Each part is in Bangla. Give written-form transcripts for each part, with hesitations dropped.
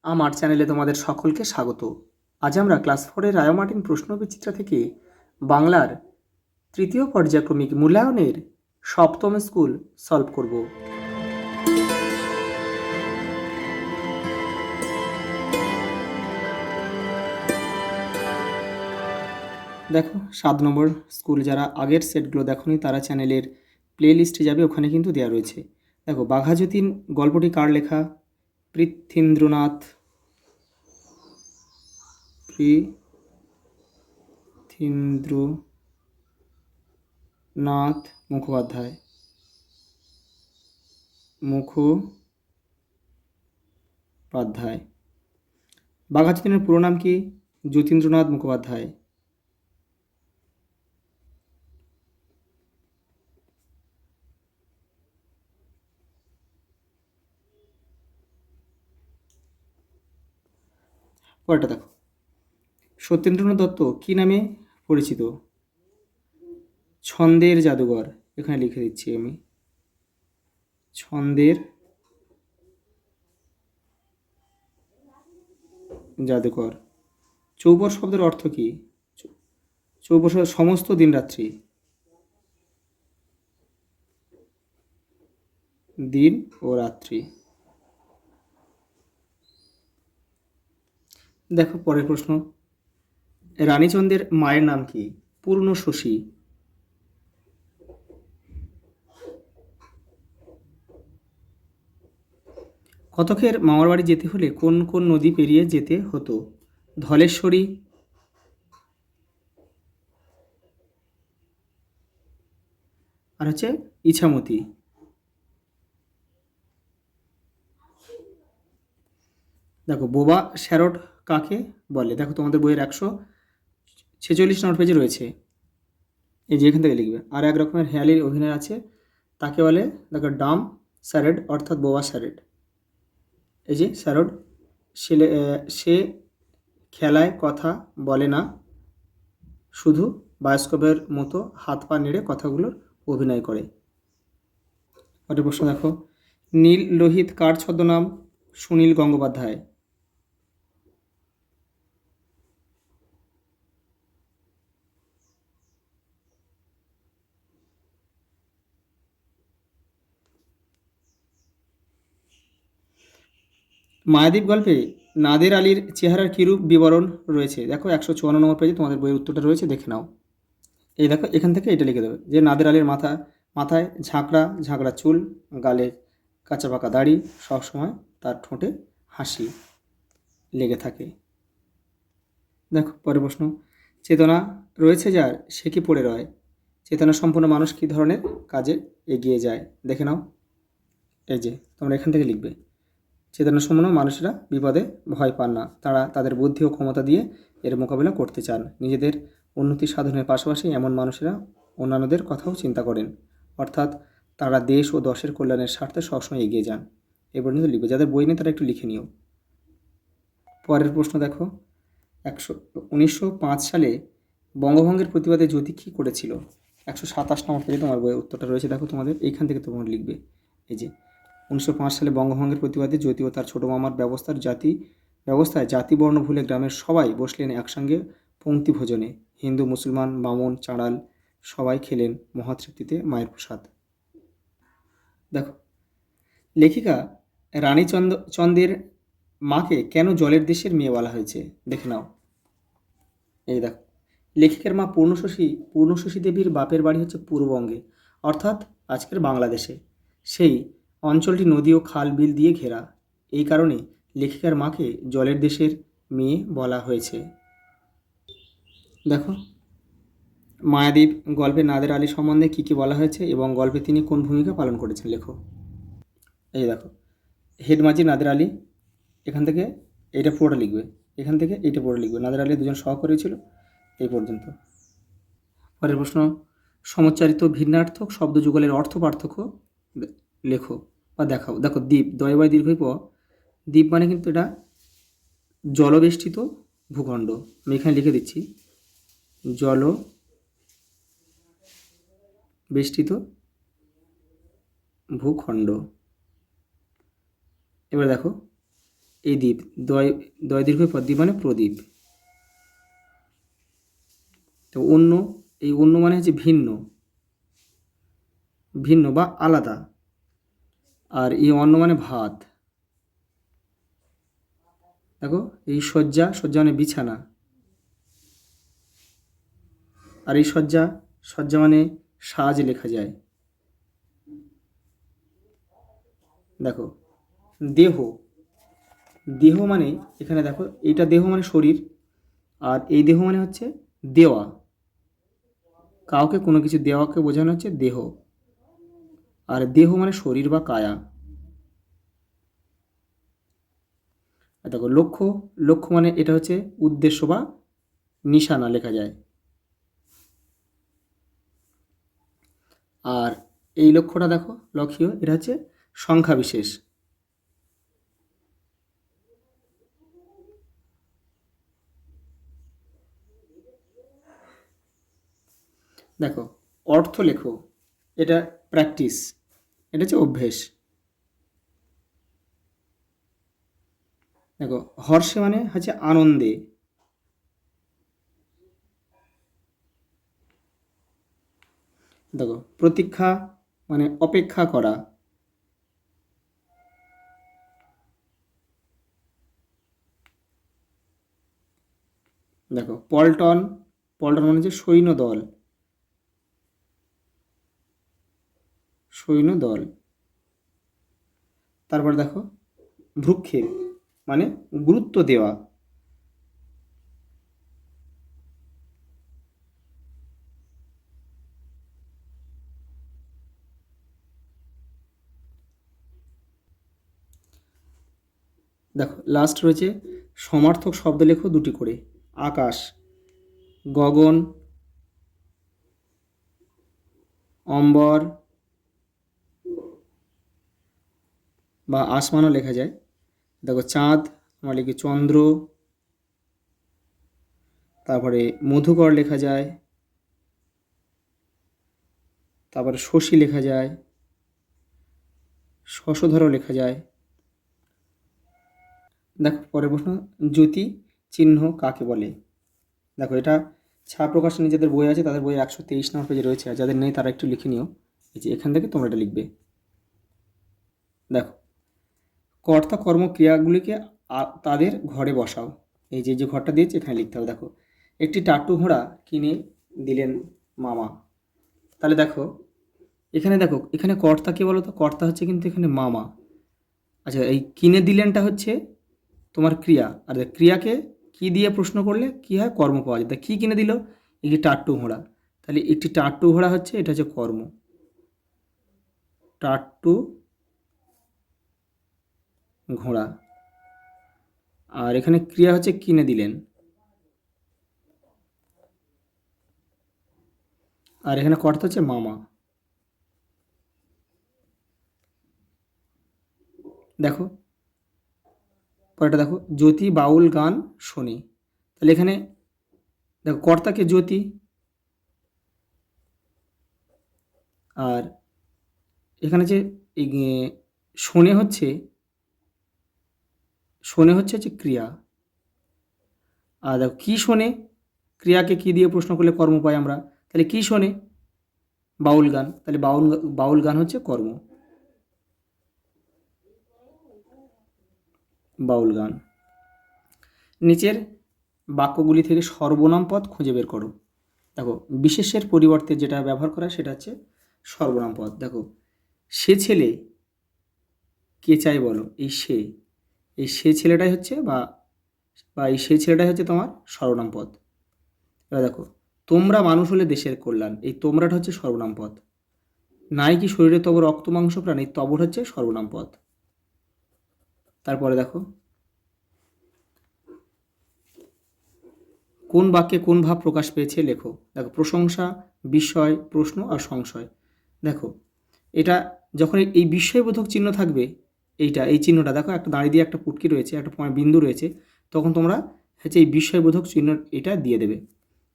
আমার চ্যানেলে তোমাদের সকলকে স্বাগত। আজ আমরা ক্লাস 4-এর রায়োমার্টিন প্রশ্নবিচিত্রা থেকে বাংলার তৃতীয় পর্যায়ক্রমিক মূল্যায়নের সপ্তম স্কুল সলভ করব। দেখো 7 নম্বর স্কুল, যারা আগের সেটগুলো দেখোনি তারা চ্যানেলের প্লে লিস্টে যাবে, ওখানে কিন্তু দেওয়া রয়েছে। দেখো, বাঘা যতীন গল্পটি কার লেখা? পৃথীন্দ্রনাথ মুখোপাধ্যায়। বাঘা যতীনের পুরো নাম কি? যতীন্দ্রনাথ মুখোপাধ্যায়। পরেরটা দেখো, সত্যেন্দ্রনাথ দত্ত কি নামে পরিচিত? ছন্দের জাদুঘর। এখানে লিখে দিচ্ছি আমি, ছন্দের জাদুকর। চৌপর শব্দের অর্থ কি? চৌপর শব্দ সমস্ত দিন রাত্রি, দিন ও রাত্রি। দেখো পরের প্রশ্ন, রানীচন্দ্রের মায়ের নাম কি? পূর্ণশশী। কতকের মামার বাড়ি যেতে হলে কোন কোন নদী পেরিয়ে যেতে হতো? ধলেশ্বরী, আর হচ্ছে ইছামতি। দেখো, বোবা শ্যারট কাকে বলে? দেখো তোমাদের বইয়ের 146 নম্বর পেজে রয়েছে, এই যে এখান থেকে লিখবে। আর এক রকমের হেয়ালির অভিনয় আছে, তাকে বলে দেখো ডাম স্যারেড অর্থাৎ বোবা স্যারেড। এই যে স্যারড, সে খেলায় কথা বলে না, শুধু বায়োস্কোপের মতো হাত পা নেড়ে কথাগুলোর অভিনয় করে। পরের প্রশ্ন দেখো, নীল লোহিত কার ছদ্মনাম? সুনীল গঙ্গোপাধ্যায়। মায়াদ্বীপ গল্পে নাদের আলীর চেহারার কিরূপ বিবরণ রয়েছে? দেখো 154 নম্বর পেজে তোমাদের বইয়ের উত্তরটা রয়েছে, দেখে নাও। এই দেখো, এখান থেকে এটা লিখে দেবে যে নাদের আলীর মাথায় ঝাঁকড়া ঝাঁকড়া চুল, গালে কাঁচা পাকা দাড়ি, সবসময় তার ঠোঁটে হাসি লেগে থাকে। দেখো পরের প্রশ্ন, চেতনা রয়েছে যার সে কি পড়ে রয়? চেতনা সম্পন্ন মানুষ কী ধরনের কাজে এগিয়ে যায়? দেখে নাও। এই যে তোমরা এখান থেকে লিখবে, চেতনা সম্পন্ন মানুষেরা বিপদে ভয় পান না, তারা তাদের বুদ্ধি ও ক্ষমতা দিয়ে এর মোকাবিলা করতে চান। নিজেদের উন্নতি সাধনের পাশাপাশি এমন মানুষেরা অন্যান্যদের কথাও চিন্তা করেন, অর্থাৎ তারা দেশ ও দশের কল্যাণের স্বার্থে সবসময় এগিয়ে যান। এই পর্যন্ত লিখবে, যাদের বই নেই তারা একটু লিখে নিও। পরের প্রশ্ন দেখো, 1905 সালে বঙ্গভঙ্গের প্রতিবাদে জ্যোতি কী করেছিল? 127 নম্বর পেজে তোমার বইয়ের উত্তরটা রয়েছে, দেখো তোমাদের এইখান থেকে তোমরা লিখবে। এই যে 1905 সালে বঙ্গভঙ্গের প্রতিবাদে জ্যোতি ও তার ছোটো মামার ব্যবস্থায় জাতি বর্ণ ভুলে গ্রামের সবাই বসলেন একসঙ্গে পংক্তি ভোজনে। হিন্দু মুসলমান বামন চাঁড়াল সবাই খেলেন মহাতৃপ্তিতে মায়ের প্রসাদ। দেখো, লেখিকা চন্দের মাকে কেন জলের দেশের মেয়ে বলা হয়েছে? দেখে নাও। এই দেখো, লেখিকার মা পূর্ণশশী দেবীর বাপের বাড়ি হচ্ছে পূর্ববঙ্গে, অর্থাৎ আজকের বাংলাদেশে। সেই অঞ্চলটি নদী ও খাল বিল দিয়ে ঘেরা, এই কারণে লেখিকার মাকে জলের দেশের মেয়ে বলা হয়েছে। দেখো, মায়াদ্বীপ গল্পে নাদের আলী সম্বন্ধে কী কী বলা হয়েছে এবং গল্পে তিনি কোন ভূমিকা পালন করেছেন লেখো। এই দেখো, হেডমাজি নাদের আলী, এখান থেকে এইটা পুরোটা লিখবে, এখান থেকে এইটা পুরো লিখবে। নাদের আলী দুজন সহকর্মী ছিল, এই পর্যন্ত। পরের প্রশ্ন, সমচ্চারিত ভিন্নার্থক শব্দ যুগলের অর্থ পার্থক্য লেখো বা দেখাও। দেখো, দ্বীপ দয়বায় দীর্ঘই দ্বীপ মানে কিন্তু এটা জলবেষ্টিত ভূখণ্ড। আমি এখানে লিখে দিচ্ছি, জলবেষ্টিত ভূখণ্ড। এবার দেখো, এই দ্বীপ, দয় দয় দীর্ঘ পদ, দ্বীপ মানে প্রদীপ। তো অন্য, এই অন্য মানে হচ্ছে ভিন্ন, ভিন্ন বা আলাদা। আর এই অন্ন মানে ভাত। দেখো এই শয্যা, শয্যা মানে বিছানা। আর এই শয্যা, শয্যা মানে সাজ লেখা যায়। দেখো দেহ, দেহ মানে এখানে দেখো এইটা দেহ মানে শরীর, আর এই দেহ মানে হচ্ছে দেওয়া, কাউকে কোনো কিছু দেওয়াকে বোঝানো হচ্ছে দেহ। আর দেহ মানে শরীর বা কায়া। আর দেখো লক্ষ্য, লক্ষ্য মানে এটা হচ্ছে উদ্দেশ্য বা নিশানা লেখা যায়। আর এই লক্ষ্যটা দেখো লক্ষ্য, এটা হচ্ছে সংখ্যা বিশেষ। দেখো অর্থ লেখো, এটা প্র্যাকটিস, এটা হচ্ছে অভ্যেস। দেখো হর্ষে মানে হচ্ছে আনন্দে। দেখো প্রতীক্ষা মানে অপেক্ষা করা। দেখো পল্টন, পল্টন মানে হচ্ছে সৈন্যদল, সৈন্যদল। তারপর দেখো ভ্রুক্ষেপ মানে গুরুত্ব দেওয়া। দেখো লাস্ট রয়েছে সমার্থক শব্দ লেখো দুটি করে। আকাশ, গগন, অম্বর বা আসমানও লেখা যায়। দেখো চাঁদ, আমরা লিখি চন্দ্র। তারপরে মধুকর লেখা যায়, তারপরে শশী লেখা যায়, শশধরও লেখা যায়। দেখো পরের প্রশ্ন, জ্যোতি চিহ্ন কাকে বলে? দেখো এটা ছায়া প্রকাশন নিজেদের বই আছে, তাদের বই 123 নম্বর পেজে রয়েছে, আর যাদের নেই তারা একটু লিখে নিও। এই যে এখান থেকে তোমরা এটা লিখবে। দেখো কর্তা কর্ম ক্রিয়াগুলিকে তাদের ঘরে বসাও। এই যে যে ঘরটা দিয়েছে এখানে লিখতে হবে। দেখো একটি টাট্টু ঘোড়া কিনে দিলেন মামা। তাহলে দেখো এখানে, দেখো এখানে কর্তা কে বলো তো? কর্তা হচ্ছে কিন্তু এখানে মামা। আচ্ছা এই কিনে দিলেনটা হচ্ছে তোমার ক্রিয়া, আর ক্রিয়াকে কি দিয়ে প্রশ্ন করলে কি হয়? কর্ম পাওয়া যায়। তা কী কিনে দিল? একটি টাট্টু ঘোড়া। তাহলে একটি টাট্টু ঘোড়া হচ্ছে, এটা হচ্ছে কর্ম, টাট্টু ঘোড়া। আর এখানে ক্রিয়া হচ্ছে কিনে দিলেন। আর এখানে কর্তা হচ্ছে মামা। দেখো পরেরটা দেখো, জ্যোতি বাউল গান শোনে। তাহলে এখানে দেখো কর্তাকে জ্যোতি, আর এখানে যে এই শোনে হচ্ছে, শোনে হচ্ছে হচ্ছে ক্রিয়া। আর দেখো কী শোনে, ক্রিয়াকে কী দিয়ে প্রশ্ন করলে কর্ম পাই আমরা? তাহলে কী শোনে? বাউল গান। তাহলে বাউল গান হচ্ছে কর্ম, বাউল গান। নিচের বাক্যগুলি থেকে সর্বনাম পদ খুঁজে বের করো। দেখো বিশেষের পরিবর্তে যেটা ব্যবহার করা সেটা হচ্ছে সর্বনাম পদ। দেখো সে ছেলে, কে চাই বলো? এই সে, এই সে ছেলেটাই হচ্ছে বা বা এই সে ছেলেটাই হচ্ছে তোমার সর্বনাম পদ। এবার দেখো তোমরা মানুষ হলে দেশের কল্যাণ, এই তোমরাটা হচ্ছে সর্বনাম পদ। নাই কি শরীরে তব রক্ত মাংস প্রাণ, এই তবর হচ্ছে সর্বনাম পদ। তারপরে দেখো কোন বাক্যে কোন ভাব প্রকাশ পেয়েছে লেখো। দেখো প্রশংসা, বিস্ময়, প্রশ্ন আর সংশয়। দেখো এটা যখন এই বিস্ময়বোধক চিহ্ন থাকবে, এইটা এই চিহ্নটা দেখো একটা দাঁড়িয়ে দিয়ে একটা পুটকি রয়েছে, একটা বিন্দু রয়েছে, তখন তোমরা হচ্ছে এই বিস্ময়বোধক চিহ্ন এটা দিয়ে দেবে।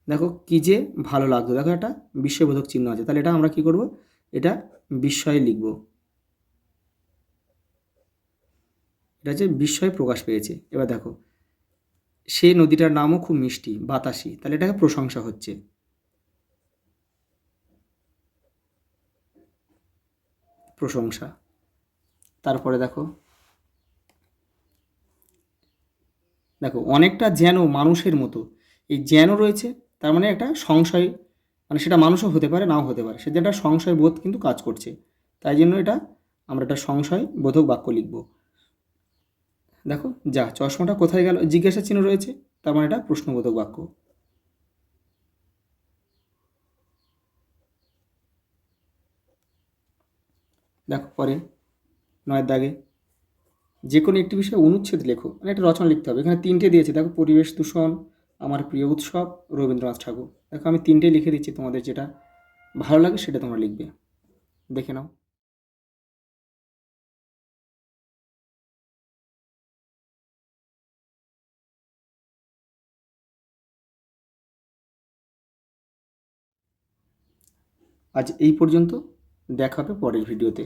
দেখো কি যে ভালো লাগতো, দেখো একটা বিস্ময়বোধক চিহ্ন আছে, তাহলে এটা আমরা কি করব? এটা বিস্ময়ে লিখব। এটা হচ্ছে বিস্ময় প্রকাশ পেয়েছে। এবার দেখো, সেই নদীটার নামও খুব মিষ্টি, বাতাসি, তাহলে এটাকে প্রশংসা হচ্ছে। প্রশংসা। তারপরে দেখো, দেখো অনেকটা যেন মানুষের মতো, এই যেন রয়েছে, তার মানে একটা সংশয়, মানে সেটা মানুষও হতে পারে, নাও হতে পারে, সেটা একটা সংশয় বোধ কিন্তু কাজ করছে। তাই জন্য এটা আমরা একটা সংশয় বোধক বাক্য লিখব। দেখো, যা চশমাটা কোথায় গেল, জিজ্ঞাসা চিহ্ন রয়েছে, তার মানে এটা প্রশ্নবোধক বাক্য। দেখো পরে 9 দাগে, যে কোনো একটি বিষয়ে অনুচ্ছেদ লেখো, মানে একটা রচনা লিখতে হবে। এখানে 3টে দিয়েছে, দেখো, পরিবেশ দূষণ, আমার প্রিয় উৎসব, রবীন্দ্রনাথ ঠাকুর। দেখো আমি 3টেই লিখে দিচ্ছি, তোমাদের যেটা ভালো লাগে সেটা তোমরা লিখবে, দেখে নাও। আজ এই পর্যন্ত, দেখা হবে পরের ভিডিওতে।